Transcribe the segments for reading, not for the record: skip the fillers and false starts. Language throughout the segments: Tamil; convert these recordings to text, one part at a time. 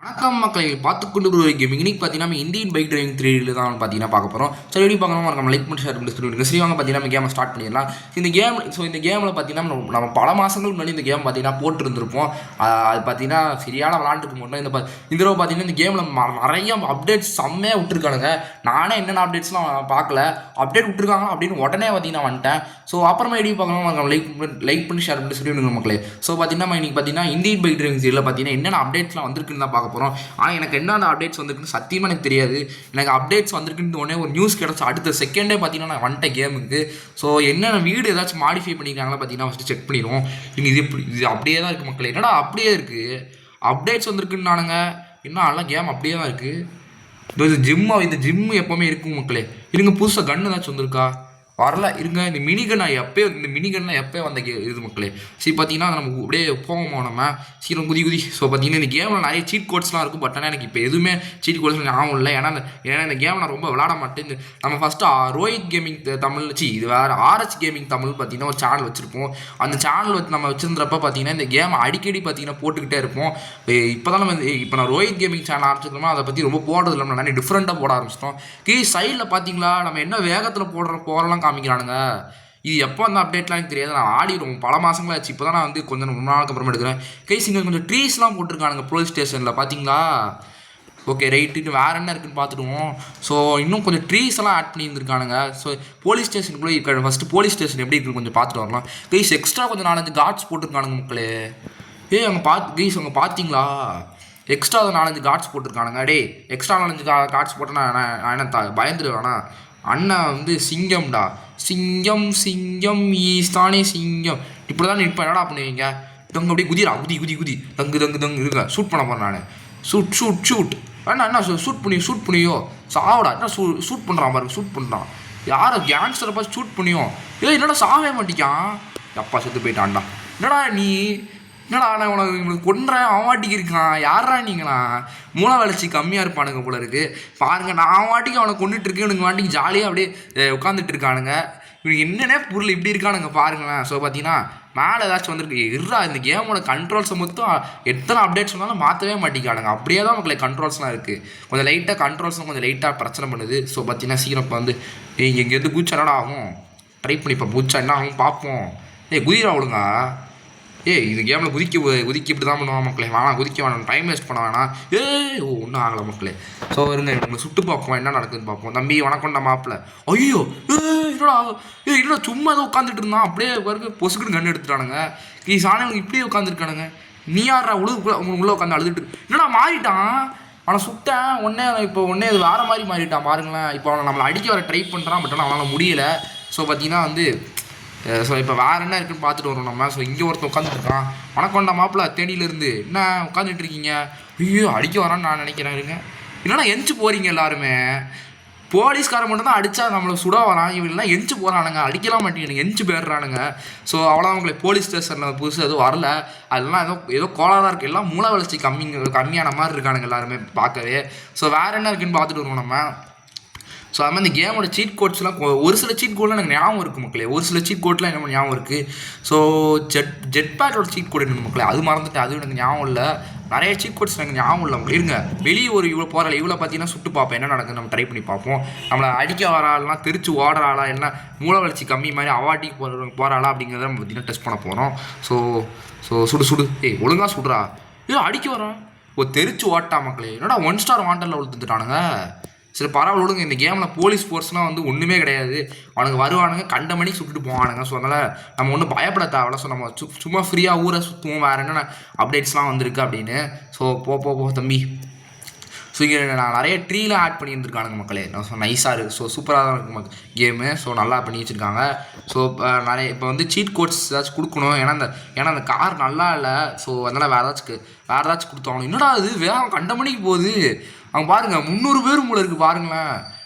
வணக்கம் மக்களை பார்த்துக்கொண்டு ஒரு கேமிங் இன்னைக்கு பார்த்தீங்கன்னா இந்தியன் பைக் டிரைவிங் 3 தான் பார்த்தீங்கன்னா பார்க்க போகிறோம். சரி எப்படி பார்க்கணும் நம்ம லைக் பண்ணி ஷேர் பண்ணி சொல்லிடுங்க. சரி வாங்க பார்த்தீங்கன்னா நம்ம கேமை ஸ்டார்ட் பண்ணிடலாம். இந்த கேமில் பார்த்தீங்கன்னா நம்ம பல மாதங்களுக்கு முன்னாடி இந்த கேம் பார்த்தீங்கன்னா போட்டுருந்துருப்போம். அது பார்த்தீங்கன்னா சரியான விளாண்டுக்கு முன்னே இந்த தடவை பார்த்தீங்கன்னா இந்த கேமில் நிறைய அப்டேட்ஸ் செம்மையாக விட்டுருக்கானுங்க. நானே என்னென்ன அப்டேட்ஸ்லாம் பார்க்கல, அப்டேட் விட்டுருக்காங்க அப்படின்னு உடனே பார்த்தீங்கன்னா வந்துட்டேன். ஸோ அப்புறமா எப்படி பார்க்கணும் நம்ம லைக் பண்ணி ஷேர் பண்ணி சொல்லிவிடுங்க மக்களே. ஸோ பார்த்தீங்கன்னா இன்னைக்கு பார்த்தீங்கன்னா இந்தியன் பைக் டிரைவிங் 3 பார்த்தீங்கன்னா என்னென்ன அப்டேட்ஸ்லாம் வந்திருக்குன்னு தான் பார்க்க போகிறோம். ஆனால் எனக்கு என்ன அப்டேட்ஸ் வந்திருக்குன்னு சத்தியமாக எனக்கு தெரியாது. எனக்கு அப்டேட்ஸ் வந்திருக்குன்னு உடனே ஒரு நியூஸ் கிடச்சி அடுத்த செகண்டே பார்த்தீங்கன்னா நான் வந்துட்டேன் கேமுக்கு. ஸோ என்னென்ன வீடு ஏதாச்சும் மாடிஃபை பண்ணியிருக்காங்களா பார்த்தீங்கன்னா ஃபஸ்ட்டு செக் பண்ணிடுவோம். இது அப்படியே தான் இருக்குது மக்களே. என்னடா அப்படியே இருக்குது, அப்டேட்ஸ் வந்திருக்குன்னு நானுங்க. இன்னும் அதெல்லாம் கேம் அப்படியே தான் இருக்குது. இந்த ஜிம்மு எப்போவுமே இருக்கும் மக்களே. இருங்க புதுசாக கன்று ஏதாச்சும் வந்திருக்கா வரல. இருங்க இந்த மினிகன்லாம் எப்போ வந்த இது மக்களே. சரி பார்த்தீங்கன்னா நம்ம அப்படியே போவோமா நம்ம சீக்கிரம் குதி. ஸோ பார்த்தீங்கன்னா இந்த கேமில் நிறைய சீட் கோட்ஸ்லாம் இருக்கும். பட் ஆனால் எனக்கு இப்போ எதுவுமே சீட் கோட்ஸ் ஞாபகம் இல்லை. ஏன்னா இந்த கேம் நான் ரொம்ப விளாட மாட்டேன். நம்ம ஃபஸ்ட்டு ரோஹித் கேமிங் தமிழ் இது வேறு ஆர்எச் கேமிங் தமிழ் பார்த்தீங்கன்னா ஒரு சேனல் வச்சுருப்போம். அந்த சேனல் நம்ம வச்சுருந்தப்ப பார்த்தீங்கன்னா இந்த கேம் அடிக்கடி பார்த்தீங்கன்னா போட்டுக்கிட்டே இருப்போம். இப்போ தான் இப்போ நான் ரோஹித் கேமிங் சேனல் ஆரம்பிச்சிருக்கோமோ அதை பற்றி ரொம்ப போடுறது இல்லை. நம்ம நிறைய டிஃப்ரெண்ட்டாக போட ஆரம்பிச்சிட்டோம். சைடில் பார்த்தீங்களா நம்ம என்ன வேகத்தில் போகிறலாம் காமிக்கிறானுங்க. இது எப்போ அந்த அப்டேட்லாம் எனக்கு தெரியாது. நான் ஆடிடும் பல மாதங்களா ஆச்சு. இப்போ தான் நான் வந்து கொஞ்சம் நாளுக்கு அப்புறமா எடுக்கிறேன். இங்கே கொஞ்சம் ட்ரீஸ்லாம் போட்டிருக்கானுங்க போலீஸ் ஸ்டேஷனில் பார்த்தீங்களா. ஓகே ரைட்டு, வேறு என்ன இருக்குன்னு பார்த்துடுவோம். ஸோ இன்னும் கொஞ்சம் ட்ரீஸ் எல்லாம் ஆட் பண்ணியிருந்துருக்கானுங்க. ஸோ போலீஸ் ஸ்டேஷனுக்குள்ளே இருக்க ஃபஸ்ட்டு போலீஸ் ஸ்டேஷன் எப்படி இருக்குது கொஞ்சம் பார்த்துட்டு வரலாம். எக்ஸ்ட்ரா கொஞ்சம் 4-5 கார்ட்ஸ் போட்டிருக்கானுங்க மக்களே. அங்கே அங்கே பார்த்தீங்களா எக்ஸ்ட்ரா 4-5 கார்ட்ஸ் போட்டிருக்கானுங்க. எக்ஸ்ட்ரா 4-5 கார்ட்ஸ் போட்டேன்னா நான் என்ன பயந்துருவேண்ணா. அண்ணன் வந்து சிங்கம்டா, சிங்கம் ஈஸ்தானே சிங்கம் இப்படி தான் நிற்பேன். என்னடா பண்ணுவீங்க தங்க அப்படியே குதிரா குதி தங்கு இருக்க ஷூட் பண்ண போகிறேன் நான். ஷூட் அண்ணா ஷூட் பண்ணியோ சாவடா. என்ன ஷூட் பண்ணுறான் பாருங்க, ஷூட் பண்ணுறான். யாரை கேங்ஸ்டரை பார்த்து ஷூட் பண்ணியோ. என்னடா சாவே மாட்டிக்கான். அப்பா செத்து போயிட்டான்டா. என்னடா நான் உனக்கு கொன்றேன் அவன் வாட்டிக்கு இருக்கான். யாரா நீங்களா மூளை வளர்ச்சி கம்மியாக இருப்பானுங்க போல இருக்குது. பாருங்கள் நான் வாட்டிக்கு அவனை கொண்டுட்டுருக்கேன். இவனுக்கு வாட்டிக்கு ஜாலியாக அப்படியே உட்காந்துட்டு இருக்கானுங்க. இவனுக்கு என்னென்ன பொருள் இப்படி இருக்கானுங்க பாருங்களேன். ஸோ பார்த்தீங்கன்னா மேலே ஏதாச்சும் வந்திருக்கு. இந்த கேமோட கண்ட்ரோல்ஸை மொத்தம் எத்தனை அப்டேட்ஸ் சொன்னாலும் மாற்றவே மாட்டிக்கானுங்க. அப்படியே தான் மக்களே கண்ட்ரோல்ஸ்லாம் இருக்குது. கொஞ்சம் லைட்டாக கண்ட்ரோல்ஸ்லாம் கொஞ்சம் லைட்டாக பிரச்சனை பண்ணுது. ஸோ பார்த்தீங்கன்னா சீக்கிரம் இப்போ வந்து இங்கேருந்து பூச்சா என்னடா ஆகும் ட்ரை பண்ணி இப்போ பூச்சா என்ன ஆகும் பார்ப்போம். குதிரா ஒழுங்கா. இது கேமில் குதிக்க இப்படி தான் பண்ணுவான் மக்களே. வேணாம் குதிக்க வேணாம், டைம் வேஸ்ட் பண்ண வேணாம். ஒன்றும் ஆகலை மக்களே. ஸோ இருங்க உங்களை சுட்டு பார்ப்போம் என்ன நடக்குதுன்னு பார்ப்போம். தம்பி வணக்கம்டா மாப்பிள்ள. ஐயோ இல்லைடா சும்மா ஏதோ உட்காந்துட்டு இருந்தான். அப்படியே வரைக்கும் பொசுக்குன்னு கண்ணு எடுத்துட்டானுங்க. சாணங்களுக்கு இப்படியே உட்காந்துருக்கானுங்க. நீ யாரா உள்ளே உட்காந்து அழுதுட்டு என்னடா மாறிட்டான். அவனை சுட்டேன் ஒன்னே அது வேறு மாதிரி மாறிட்டான் பாருங்களேன். இப்போ அவனை நம்மளை அடிக்க வர ட்ரை பண்ணுறான். பட் ஆனால் அவனால் முடியலை. ஸோ பார்த்தீங்கன்னா வந்து ஸோ இப்போ வேறு என்ன இருக்குன்னு பார்த்துட்டு வரோம் நம்ம. ஸோ இங்கே ஒருத்தன் உட்காந்துருக்கான். வணக்கம்டா மாப்பிள்ள தேனியிலேருந்து என்ன உட்காந்துட்டு இருக்கீங்க. ஐயோ அடிக்க வரான்னு நான் நினைக்கிறேன். இருங்க இல்லைனா எஞ்சி போகிறீங்க எல்லாருமே. போலீஸ்காரன் மட்டும் தான் அடித்தா நம்மளை சுட வரான். இவங்கெல்லாம் எஞ்சி போகிறானுங்க, அடிக்கலாம் மாட்டேங்க எஞ்சி போயிடுறானுங்க. ஸோ அவ்வளோதான் உங்களை போலீஸ் ஸ்டேஷனில் புதுசு எதுவும் வரல. அதெல்லாம் ஏதோ கோலாக தான் இருக்குது. எல்லாம் மூளை வளர்ச்சி கம்மியான மாதிரி இருக்கானுங்க எல்லாருமே பார்க்கவே. ஸோ வேறு என்ன இருக்குன்னு பார்த்துட்டு வருவோம் நம்ம. ஸோ அது மாதிரி இந்த கேமோட சீட் கோட்ஸ்லாம் ஒரு சில சீட் கோட்லாம் எனக்கு ஞாபகம் இருக்குது மக்களே. ஒரு சில சீட் கோட்லாம் என்ன ஞாபகம் இருக்குது. ஸோ ஜெட் பேக்கோட சீட் கோட் என்ன மக்களே அது மறந்துட்டு, அதுவும் எனக்கு ஞாபகம் இல்லை. நிறைய சீட் கோட்ஸ் எனக்கு ஞாபகம் இல்லை மக்களே. இருங்க வெளியே இவ்வளோ போகிற இவ்வளோ பார்த்தீங்கன்னா சுட்டு பார்ப்போம் என்ன நடக்குது. நம்ம ட்ரை பண்ணி பார்ப்போம். நம்மளை அடிக்க வர ஆள்லாம் தெரிச்சு ஓடுற ஆளா என்ன மூளை வளர்ச்சி கம்மி மாதிரி அவாட்டிக்கு போகிற ஆளா அப்படிங்கிறத நம்ம பார்த்தீங்கன்னா டெஸ்ட் பண்ண போகிறோம். சுடு ஒழுங்காக சுடுறா. அடிக்க வரான் தெரிச்சு ஓட்டா மக்களே. என்னடா 1 ஸ்டார் வாண்டரில் விழுந்துட்டானுங்க. சரி பரவாயில்ல விடுங்க. இந்த கேமில் போலீஸ் ஃபோர்ஸ்லாம் வந்து ஒன்றுமே கிடையாது. அவனுக்கு வருவானுங்க கண்ட மணிக்கு சுட்டுட்டு போவானுங்க. ஸோ அதனால் நம்ம ஒன்றும் பயப்பட தேவையில்ல. ஸோ நம்ம சும்மா ஃப்ரீயாக ஊரை சுற்றுவோம். வேறு என்னென்ன அப்டேட்ஸ்லாம் வந்திருக்கு அப்படின்னு. ஸோ போ தம்பி. ஸோ இங்கே நான் நிறைய ட்ரீலாம் ஆட் பண்ணியிருந்துருக்கானுங்க மக்களே. ஸோ நைஸாக இருக்குது. ஸோ சூப்பராக தான் இருக்குது கேமு. ஸோ நல்லா பண்ணி வச்சுருக்காங்க. ஸோ நிறைய இப்போ வந்து சீட் கோட்ஸ் ஏதாச்சும் கொடுக்கணும். ஏன்னா அந்த கார் நல்லா இல்லை. ஸோ அதனால் வேறு ஏதாச்சும் கொடுத்தாங்க. என்னடா அது வேகம் கண்ட மணிக்கு போகுது. அவங்க பாருங்கள் 300 பேர் போல இருக்குது பாருங்களேன்.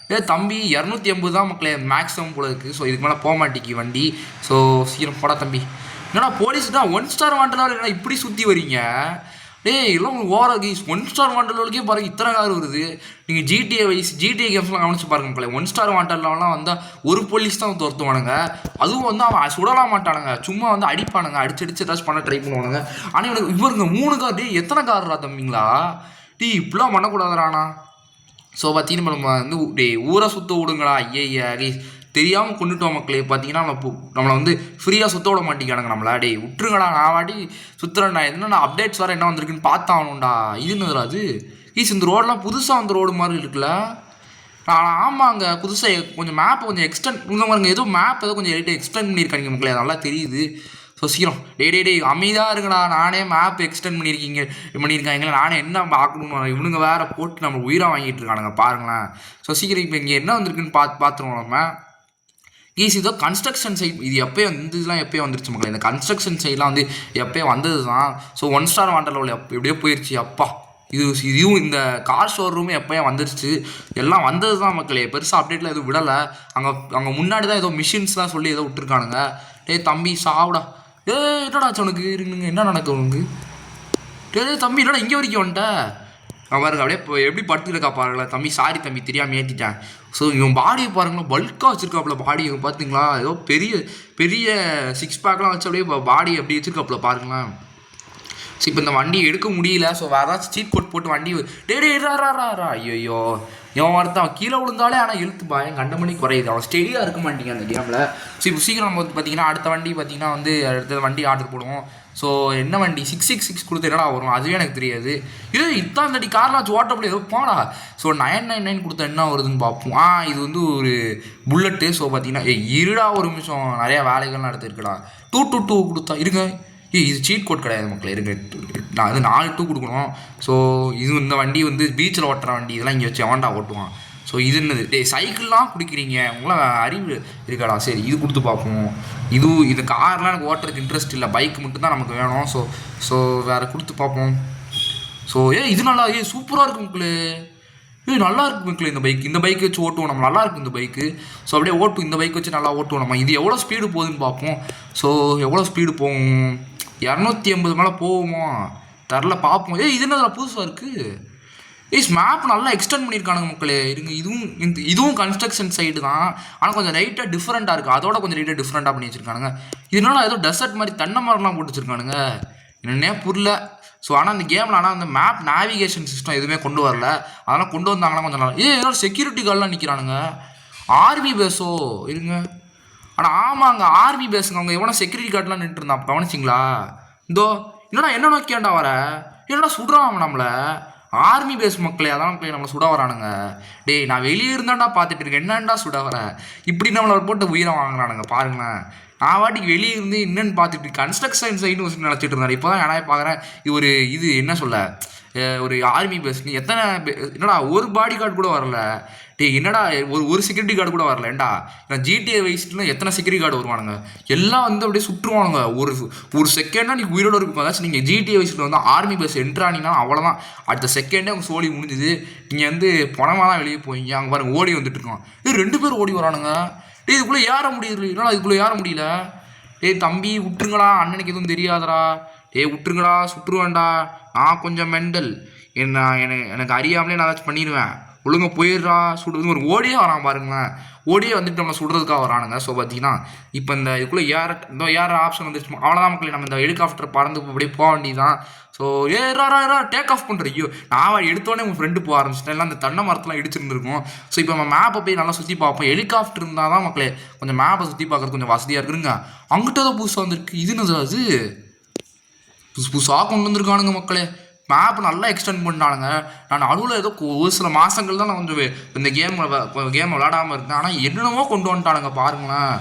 தம்பி 280 தான் மக்களே மேக்ஸிமம் போல இருக்குது. ஸோ இதுக்கு மேலே போக மாட்டேங்கி வண்டி. ஸோ சீக்கிரம் போடா தம்பி. என்னடா போலீஸ் தான் 1 ஸ்டார் வாண்டலாக என்ன இப்படி சுற்றி வரீங்க. எல்லாம் உங்களுக்கு ஓவராக 1 ஸ்டார் வாண்டலுக்கே பாருங்கள் இத்தனை கார் வருது. நீங்கள் ஜிடிஏ கேம்ஸ்லாம் கவனிச்சு பாருங்க மக்களே. 1 ஸ்டார் வாண்டர்லாம் வந்தால் ஒரு போலீஸ் தான் துரத்துவானுங்க. அதுவும் வந்து அவன் சுடலாம் மாட்டானுங்க, சும்மா வந்து அடிப்பானுங்க. அடிச்சு ஏதாச்சும் பண்ண ட்ரை பண்ணுவானுங்க. ஆனால் இவருக்கு 3 கார். எத்தனை கார்ரா தம்பிங்களா. இப்படிலாம் பண்ணக்கூடாதுறானா. ஸோ பார்த்தீங்கன்னா நம்ம வந்து ஊரை சுற்ற விடுங்களா. ஐயா தெரியாமல் கொண்டுட்டோம் மக்களே. பார்த்தீங்கன்னா நம்மளை வந்து ஃப்ரீயாக சுற்ற விட மாட்டேங்கிறானுங்க நம்மளா. விட்டுருங்கடா, நான் வாட்டி சுற்றுறேன்டா. என்னென்ன அப்டேட்ஸ் வர என்ன வந்திருக்குன்னு பார்த்தாகணும்டா. இதுன்னு அது இந்த ரோடெலாம் புதுசாக வந்த ரோடு மாதிரி இருக்குல்ல. ஆமாங்க, புதுசாக கொஞ்சம் மேப்பை கொஞ்சம் எக்ஸ்டெண்ட் பாருங்க. ஏதோ மேப் ஏதோ கொஞ்சம் எக்ஸ்டெண்ட் பண்ணியிருக்காங்க மக்களே, நல்லா தெரியுது. ஸோ சீக்கிரம் டே அமைதியாக இருக்குடா. நானே மேப் எக்ஸ்டெண்ட் பண்ணியிருக்காங்க. நானே என்ன பார்க்கணும், இவனுங்க வேறு போட்டு நம்ம உயிராக வாங்கிட்டு இருக்கானுங்க பாருங்களேன். ஸோ சீக்கிரம் இப்போ இங்கே என்ன வந்திருக்குன்னு பார்த்துருவோம் நம்ம. இதோ கன்ஸ்ட்ரக்ஷன் சைட். இது எப்போயே வந்து இதெல்லாம் எப்போயே வந்துருச்சு மக்களே. இந்த கன்ஸ்ட்ரக்ஷன் சைட்லாம் வந்து எப்போயே வந்தது தான். ஸோ 1 ஸ்டார் வாண்டர் லெவல் எப்படியோ போயிடுச்சு. அப்பா இதுவும் இந்த கார் ஷோரூமே எப்போயே வந்துருச்சு. எல்லாம் வந்தது தான் மக்களே. பெருசாக அப்டேட்டில் எதுவும் விடலை. அங்கே முன்னாடி தான் ஏதோ மிஷின்ஸ்லாம் சொல்லி ஏதோ விட்டுருக்கானுங்க. தம்பி சாப்பிடா. என்னடா உனக்கு இருக்குங்க, என்ன நடக்குது உனக்கு? தம்பி என்னடா இங்கே வரைக்கும் வந்துட்ட பாருங்க. அப்படியே இப்போ எப்படி படுத்துருக்கா பாருங்களேன் தம்பி. சாரி தம்பி, தெரியாமல் ஏற்றிட்டேன். ஸோ இவன் பாடியை பாருங்களேன், பல்காக வச்சுருக்காப்புல பாடி. இவன் பார்த்தீங்களா, ஏதோ பெரிய பெரிய 6 பேக்லாம் வச்சு அப்படியே பாடி அப்படி வச்சுருக்காப்புல பாருங்களேன். ஸோ இப்போ இந்த வண்டி எடுக்க முடியல. ஸோ வேறு ஏதாச்சும் சீட் போட்டு வண்டி டேரா. ஐயோ இவன் ஒருத்தான் கீழே விழுந்தாலே ஆனால் இழுத்து கண்டமணி குறையுது. அவன் ஸ்டெடியாக இருக்க மாட்டேங்க அந்த கேமில். ஸோ இப்போ சீக்கிரம் நம்ம பார்த்தீங்கன்னா அடுத்த வண்டி பார்த்தீங்கன்னா வந்து அடுத்த வண்டி ஆர்டர் போடுவோம். ஸோ என்ன வண்டி 666 கொடுத்து என்னடா வரும் அதுவே எனக்கு தெரியாது. இத்தான் தடி கார்லாம் ஓட்டப்படி ஏதோ போடா. ஸோ 999 கொடுத்தா என்ன வருதுன்னு பார்ப்போம். இது வந்து ஒரு புல்லட்டு. ஸோ பார்த்தீங்கன்னா இருடா ஒரு நிமிஷம், நிறையா வேலைகள்லாம் எடுத்துருக்குடா. 222 கொடுத்தா இருங்க. இது சீட் கோட் கிடையாது மக்களே. இருக்கு நான் வந்து 4 2 கொடுக்கணும். ஸோ இது இந்த வண்டி வந்து பீச்சில் ஓட்டுற வண்டி. இதெல்லாம் இங்கே வச்சு அவன்டா ஓட்டுவான். ஸோ இது என்னது சைக்கிள்லாம் குடிக்கிறீங்க, உங்களாம் அறிவு இருக்காடா. சரி இது கொடுத்து பார்ப்போம். இது கார்லாம் எனக்கு ஓட்டுறதுக்கு இன்ட்ரெஸ்ட் இல்லை, பைக் மட்டும்தான் நமக்கு வேணும். ஸோ வேறு கொடுத்து பார்ப்போம். ஸோ இது நல்லா சூப்பராக இருக்கும் மக்களே. நல்லா இருக்கு மக்களே. இந்த பைக் வச்சு ஓட்டுவோம் நம்ம. நல்லா இருக்கும் இந்த பைக்கு. ஸோ அப்படியே இந்த பைக் வச்சு நல்லா ஓட்டுவோம் நம்ம. இது எவ்வளோ ஸ்பீடு போகுதுன்னு பார்ப்போம். ஸோ எவ்வளோ ஸ்பீடு போகும், 250 மேலே போகுமா தரல பார்ப்போம். இது என்ன புதுசாக இருக்குது. மேப் நல்லா எக்ஸ்டெண்ட் பண்ணியிருக்கானுங்க மக்களே. இருங்க இதுவும் கன்ஸ்ட்ரக்ஷன் சைடு தான். ஆனால் கொஞ்சம் லைட்டாக டிஃப்ரெண்ட்டாக இருக்குது. அதோட கொஞ்சம் லைட்டாக டிஃப்ரெண்ட்டாக பண்ணி வச்சுருக்கானுங்க. இதனால ஏதோ டெசர்ட் மாதிரி தென்னை மரம்லாம் போட்டு வச்சுருக்கானுங்க. என்னன்னே புரியல. ஸோ ஆனால் அந்த கேமில் அந்த மேப் நேவிகேஷன் சிஸ்டம் எதுவுமே கொண்டு வரல. அதெல்லாம் கொண்டு வந்தாங்கன்னா கொஞ்சம் நல்லா. என்னோட செக்யூரிட்டி கார்டெலாம் நிற்கிறானுங்க. ஆர்மி பேஸோ இருங்க. ஆனால் ஆமாங்க ஆர்மி பேஸுங்க. அவங்க எவனோ செக்யூரிட்டி கார்டெலாம் நின்றுட்டு இருந்தான், கவனிச்சிங்களா? என்னடா என்ன நோக்கியாண்டா வர, என்னடா சுடுறான் நம்மளை. ஆர்மி பேஸ் மக்களே, அதான் மக்களே நம்மளை சுட வரானுங்க. நான் வெளியே இருந்தாண்டா பார்த்துட்டு இருக்கேன், என்னண்டா சுட வர. இப்படி நம்மளை போட்டு உயிரை வாங்குறானுங்க பாருங்களேன். நான் வாட்டிக்கு வெளியே இருந்து என்னன்னு பார்த்துட்டு கன்ஸ்ட்ரக்ஷன் சைடுன்னு நினச்சிட்டு இருந்தாரு. இப்போ தான் ஏன்னா பார்க்குறேன் இது என்ன சொல்ல ஒரு ஆர்மி பேஸ். எத்தனை என்னடா ஒரு பாடி கார்டு கூட வரல. என்னடா ஒரு செக்யூரிட்டி கார்டு கூட வரல. ஏண்டா நான் GTA வயசுல எத்தனை செக்யூரிட்டி கார்டு வருவானுங்க. எல்லாம் வந்து அப்படியே சுற்றுவானுங்க. ஒரு செகண்டா நீ உயிரோடு இருக்கும். அதாச்சும் நீங்கள் GTA வயசில் வந்து ஆர்மி பேஸ் என்ட்ரானீங்கன்னா அவ்வளோதான். அடுத்த செகண்டே அவங்க சோழி முடிஞ்சுது. நீங்கள் வந்து பணமாக தான் வெளியே போயிங்க. அங்கே பாருங்க ஓடி வந்துட்டு இருக்கோம். 2 பேர் ஓடி வரானுங்க. இதுக்குள்ளே ஏற முடியல. என்னடா இதுக்குள்ளே ஏற முடியல. தம்பி விட்டுருங்கடா, அண்ணனுக்கு எதுவும் தெரியாதடா. விட்டுருங்கடா, சுட்டுருவேன்டா. நான் கொஞ்சம் மெண்டல். எனக்கு அறியாமலே நான் ஏதாச்சும் பண்ணிடுவேன். ஒழுங்காக போயிடுறா சுடுறது. ஒரு ஓடியே வரான் பாருங்களேன். ஓடியே வந்துட்டு நம்ம சுடுறதுக்காக வரானுங்க. ஸோ பார்த்தீங்கன்னா இப்போ இதுக்குள்ளே ஏற ஆப்ஷன் வந்துருச்சு. அவ்வளோதான் மக்களே. நம்ம இந்த ஹெலிகாப்டர் பறந்து அப்படியே போக வேண்டியதான். ஸோ டேக் ஆஃப் பண்ணுற. ஐயோ நான் எடுத்தோடனே உங்கள் ஃப்ரெண்டு போக ஆரம்பிச்சிட்டேன். எல்லாம் அந்த தென்னை மரத்தெலாம் இடிச்சிருந்துருக்கும். ஸோ இப்போ நம்ம மேப்பை போய் நல்லா சுற்றி பார்ப்போம். ஹெலிகாப்டர் இருந்தால் தான் மக்களே கொஞ்சம் மேப்பை சுற்றி பார்க்குறது கொஞ்சம் வசதியாக இருக்குங்க. அங்கிட்ட தான் புதுசாக வந்துருக்கு. இது அது புதுசாக கொண்டு வந்திருக்கானுங்க மக்களே. மேப் நல்லா எக்ஸ்டெண்ட் பண்ணானுங்க. நான் நடுவில் ஏதோ ஒரு சில மாதங்கள் தான் நான் கொஞ்சம் இந்த கேம் விளாடாமல் இருந்தேன். ஆனால் என்னென்னமோ கொண்டு வந்துட்டானுங்க பாருங்களேன்.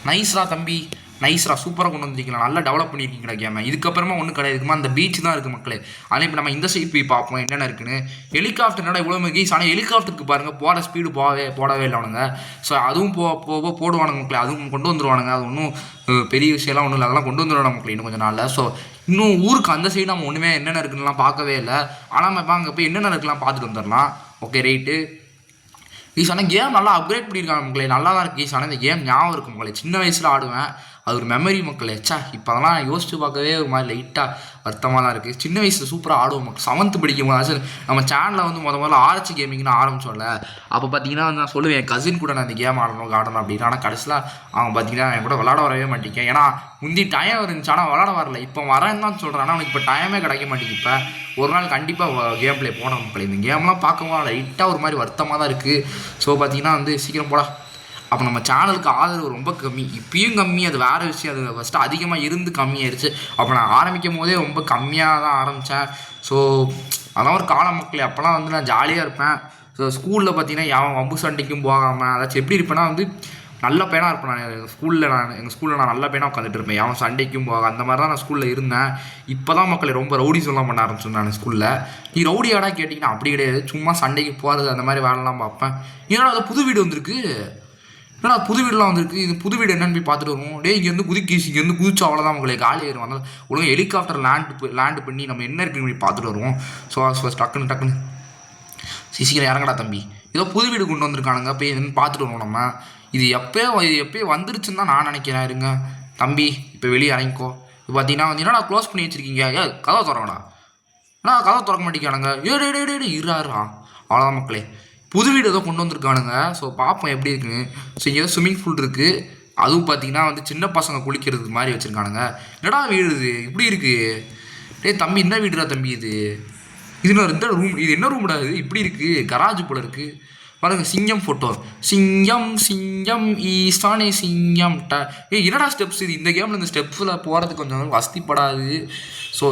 நைஸ்ரா தம்பி, நைஸ்ரா, சூப்பராக கொண்டு வந்துருக்கீங்களா, நல்லா டெவலப் பண்ணியிருக்கீங்களா கேமை. இதுக்கப்புறமா ஒன்றும் கிடையாதுக்குமா, அந்த பீச் தான் இருக்குது மக்களே. அதே இப்போ நம்ம இந்த சைட் போய் பார்ப்போம் என்னென்ன இருக்குன்னு. ஹெலிகாப்டர் என்னடா இவ்வளோ கீஸ். ஆனால் ஹெலிகாப்டருக்கு பாருங்கள் போகிற ஸ்பீடு போடவே இல்லை அவனுங்க. ஸோ அதுவும் போடுவானுங்க மக்களே. அதுவும் கொண்டு வந்துடுவானுங்க. அது ஒன்றும் பெரிய விஷயம்லாம் ஒன்றும் இல்லை. அதெல்லாம் கொண்டு வந்துடுவாங்க மக்களே இன்னும் கொஞ்சம் நாளில். ஸோ இன்னும் ஊருக்கு அந்த சைடு நம்ம ஒன்றுமே என்னென்ன இருக்குன்னுலாம் பார்க்கவே இல்லை. ஆனால் நம்ம அங்கே போய் என்னென்ன இருக்குலாம் பார்த்துட்டு வந்துடலாம். Okay right. ஆனால் கேம் நல்லா அப்கிரேட் பண்ணியிருக்காங்க மக்களே. நல்லா தான் இருக்குது. ஆனால் இந்த கேம் ஞாபகம் இருக்கும் மக்களே. சின்ன வயசில் ஆடுவேன். அது ஒரு மெமரி மக்களே. இப்போ அதெல்லாம் யோசிச்சு பார்க்கவே ஒரு மாதிரி லைட்டாக வருத்தமாக தான் இருக்குது. சின்ன வயசில் சூப்பராக ஆடுவோம் மக்கள். 7th படிக்கும் போது நம்ம சேனலில் வந்து முதல்ல ஆர்ச்சி கேமிங்னு ஆரம்பிச்சோம்ல, அப்போ பார்த்தீங்கன்னா நான் சொல்லுவேன் என் கசின் கூட நான் இந்த கேம் ஆடணும் அப்படின்னு. ஆனால் கடைசியில் அவன் பார்த்தீங்கன்னா என் கூட விளாட வரவே மாட்டேங்க. ஏன்னா முந்தி டைம் இருந்துச்சு, ஆனால் விளாட வரல. இப்போ வரேன்னு தான் சொல்கிறேன், ஆனால் அவனுக்கு இப்போ டைமே கிடைக்க மாட்டேங்குது. இப்போ ஒரு நாள் கண்டிப்பாக கேம் ப்ளே போன மக்கள். இந்த கேம்லாம் பார்க்கவும் லைட்டாக ஒரு மாதிரி வருத்தமாக தான் இருக்குது. ஸோ பார்த்தீங்கன்னா வந்து சீக்கிரம் போடா. அப்போ நம்ம சேனலுக்கு ஆதரவு ரொம்ப கம்மி, இப்பயும் கம்மி, அது வேறு விஷயம். அது ஃபஸ்ட்டு அதிகமாக இருந்து கம்மியாயிடுச்சு. அப்போ நான் ஆரம்பிக்கும் போதே ரொம்ப கம்மியாக தான் ஆரம்பித்தேன். ஸோ அதெல்லாம் ஒரு கால மக்களே. அப்போலாம் வந்து நான் ஜாலியாக இருப்பேன். ஸோ ஸ்கூலில் பார்த்தீங்கன்னா யாரும் வம்பு சண்டைக்கும் போகாமல் அதாச்சும் எப்படி இருப்பேன்னா வந்து நல்ல பையனாக இருப்பேன். எங்கள் ஸ்கூலில் நான் நல்ல பையனாக உட்காந்துட்டு இருப்பேன், யாரும் சண்டைக்கும் போக. அந்த மாதிரி தான் நான் ஸ்கூலில் இருந்தேன். இப்போ தான் மக்களை ரொம்ப ரவுடி சொல்லலாம் பண்ண ஆரம்பிச்சேன் நான் ஸ்கூலில். நீ ரவுடியாடா கேட்டிங்கன்னா அப்படி கிடையாது, சும்மா சண்டைக்கு போகிறது அந்த மாதிரி வேலைலாம் பார்ப்பேன். ஏன்னா அது புது வீடு வந்திருக்கு, ஏன்னா புது வீடுலாம் வந்திருக்கு. இது புது வீடு என்னென்னு போய் பார்த்துட்டு வருவோம். இங்கேருந்து இங்கேருந்து குதிச்சா அவ்வளோதான் உங்களுக்கு காலி ஆயிரும். அதனால் ஒழுங்காக ஹெலிகாப்டர் லேண்டு பண்ணி நம்ம என்ன இருக்குன்னு போய் பார்த்துட்டு வருவோம். ஸோ டக்குன்னு சீக்கிரம் இறங்கடா தம்பி, ஏதோ புது வீடு கொண்டு வந்திருக்கானுங்க, போய் என்னன்னு பார்த்துட்டு வருவோம் நம்ம. இது எப்போயோ வந்துருச்சுன்னு தான் நான் நினைக்கிறேன். இருங்க தம்பி, இப்போ வெளியே இறங்கிக்கோ. இப்போ பார்த்தீங்கன்னா வந்து என்னடா க்ளோஸ் பண்ணி வச்சுருக்கீங்க, கதவை திறங்கடா. கதவை திறக்க மாட்டேங்கானுங்க. இருறா. அவ்வளோதான் மக்களே, புது வீடு ஏதோ கொண்டு வந்திருக்கானுங்க. ஸோ பார்ப்போம் எப்படி இருக்குன்னு. ஸோ இங்கே ஏதோ ஸ்விம்மிங் பூல் இருக்குது. அதுவும் பார்த்தீங்கன்னா வந்து சின்ன பசங்க குளிக்கிறதுக்கு மாதிரி வச்சுருக்கானுங்க. என்னடா வீடு இது இப்படி இருக்குது? தம்பி என்ன வீடுடா தம்பி இது இந்த ரூம், இது என்ன ரூம்டா இது இப்படி இருக்குது? கராஜ் போல் இருக்குது பாருங்க. சிங்கம் ஃபோட்டோ, சிங்கம் ஈஸ்டானே சிங்கம் என்னடா ஸ்டெப்ஸ் இது? இந்த கேமில் இந்த ஸ்டெப்ஸில் போகிறதுக்கு கொஞ்சம் வசதிப்படாது. ஸோ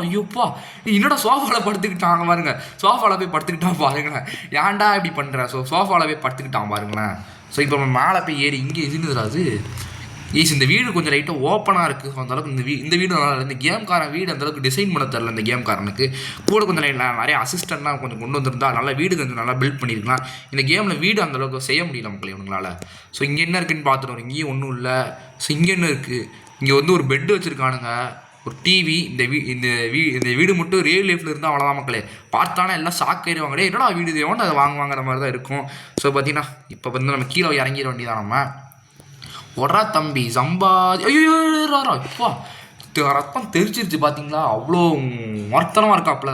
ஐயோப்பா, என்னடா சோஃபாவில் படுத்துக்கிட்டாங்க பாருங்க. சோஃபாவில் போய் படுத்துக்கிட்டான் பாருங்களேன். ஏன்டா இப்படி பண்ணுற? ஸோ சோஃபாவில் போய் படுத்துக்கிட்டான் பாருங்களேன். ஸோ இப்போ நம்ம மேலே போய் ஏறி இங்கே இதுன்னுறாது. இந்த வீடு கொஞ்சம் லைட்டாக ஓப்பனாக இருக்குது. ஸோ அந்தளவுக்கு இந்த வீடு நல்லா இல்லை. இந்த கேம்காரன் வீடு அந்தளவுக்கு டிசைன் பண்ண தரல. இந்த கேம்காரனுக்கு கூட கொஞ்சம் நிறைய அசிஸ்டண்ட்லாம் கொஞ்சம் கொண்டு வந்திருந்தா நல்லா வீடு கொஞ்சம் நல்லா பில்ட் பண்ணியிருக்கலாம். இந்த கேமில் வீடு அந்தளவுக்கு செய்ய முடியல மக்கள் இவங்களால். ஸோ இங்கே என்ன இருக்குன்னு பார்த்துட்டு வரும். இங்கேயும் ஒன்றும் இல்லை. ஸோ இங்கே என்ன இருக்குது? இங்கே வந்து ஒரு பெட்டு வச்சுருக்கானுங்க, ஒரு டிவி. இந்த வீடு மட்டும் ரியல் லைஃப்பில் இருந்தால் அவ்வளோதான் மக்களே. பார்த்தானா எல்லாம் ஷாக்காயிருவாங்களே, என்னடா வீடு தேவன் அதை வாங்குவாங்கிற மாதிரி தான் இருக்கும். ஸோ பார்த்தீங்கன்னா இப்போ வந்து நம்ம கீழே இறங்கிட வேண்டியதான். நம்ம ஒரா தம்பி சம்பாதி. ஐயோ இப்போ ரத்தம் தெரிச்சிருச்சு பார்த்தீங்களா? அவ்வளோ மொத்தமாக இருக்காப்புல.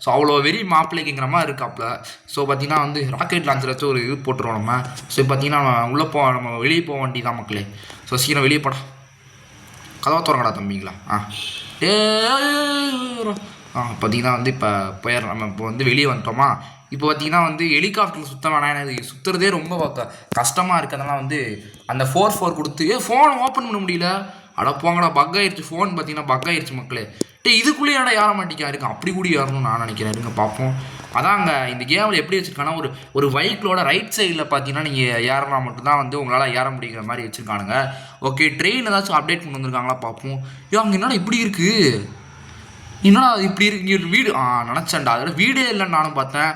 ஸோ அவ்வளோ வெறி மாப்பிள்ளைக்குங்கிற மாதிரி இருக்காப்புல. ஸோ பார்த்தீங்கன்னா வந்து ராக்கெட் லான்ச்சர் வச்சு ஒரு இது போட்டுருவோம் நம்ம. ஸோ பார்த்தீங்கன்னா நம்ம வெளியே போக வேண்டியதான் மக்களே. ஸோ சீக்கிரம் வெளியே போடா. கதவை திறங்கடா தம்பிங்களா. பார்த்தீங்கன்னா வந்து இப்போ நம்ம இப்போ வந்து வெளியே வந்துட்டோமா. இப்போ பார்த்தீங்கன்னா வந்து ஹெலிகாப்டரில் சுத்த வேணாம், எனக்கு சுற்றுறதே ரொம்ப கஷ்டமாக இருக்கிறதுனால வந்து அந்த 4 கொடுத்து ஃபோன் ஓப்பன் பண்ண முடியல. போங்கடா, பக் ஆயிடுச்சு ஃபோன். பார்த்தீங்கன்னா பக் ஆயிடுச்சு மக்களே. இதுக்குள்ளேயே ஏற மாட்டேங்கா இருக்கு. அப்படி கூட ஏறணும்னு நான் நினைக்கிறேன். இருங்க பார்ப்போம். அதாங்க இந்த கேமில் எப்படி வச்சுருக்காங்கன்னா ஒரு வெஹிக்கிளோட ரைட் சைடில் பார்த்தீங்கன்னா நீங்கள் ஏறலாம் மட்டும்தான் வந்து உங்களால் ஏற முடியுங்கிற மாதிரி வச்சுருக்கானுங்க. ஓகே, ட்ரெயின் ஏதாச்சும் அப்டேட் கொண்டு வந்திருக்காங்களா பார்ப்போம். அங்கே என்னடா இப்படி இருக்குது? என்னடா இப்படி இருக்கு? இங்கே ஒரு வீடு நினச்சேன்டா. அதோட வீடே இல்லைன்னு நானும் பார்த்தேன்.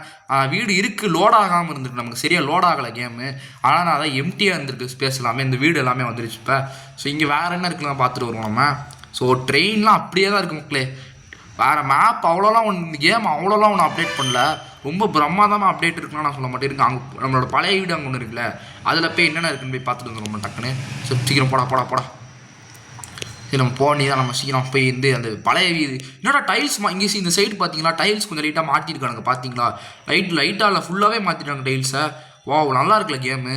வீடு இருக்குது, லோட் ஆகாமல் இருந்துருக்கு. நமக்கு சரியாக லோட் ஆகலை கேமு. ஆனால் நான் அதான் எம்டியாக இருந்திருக்கு ஸ்பேஸ் எல்லாமே. இந்த வீடு எல்லாமே வந்துருச்சு இப்போ. ஸோ இங்கே வேறு என்ன இருக்குன்னு பார்த்துட்டு வருவோம் நம்ம. ஸோ ட்ரெயின்லாம் அப்படியே தான் இருக்குது மக்களே. வேறு மேப் அவ்வளோலாம் இந்த கேம் அவ்வளோலாம் ஒன்று அப்டேட் பண்ணல. ரொம்ப பிரமாதமாக அப்டேட் இருக்குன்னா நான் சொல்ல மாட்டேன். இருக்குது அங்கே நம்மளோட பழைய வீடு அங்கே ஒன்று இருக்குல்ல, அதில் போய் என்னென்ன இருக்குன்னு போய் பார்த்துட்டு வந்துடும் நம்ம டக்குன்னு. ஸோ சீக்கிரம் போடா. சரி நம்ம போனி தான். நம்ம சீக்கிரம் போய் இருந்து அந்த பழைய வீடு என்னடா டைல்ஸ் இங்கே இந்த சைடு பார்த்தீங்களா, டைல்ஸ் கொஞ்சம் லைட்டாக மாற்றிருக்கானுங்க பார்த்தீங்களா? லைட்டாக இல்லை, ஃபுல்லாகவே மாற்றிட்டாங்க டைல்ஸை. நல்லா இருக்குல்ல கேமு.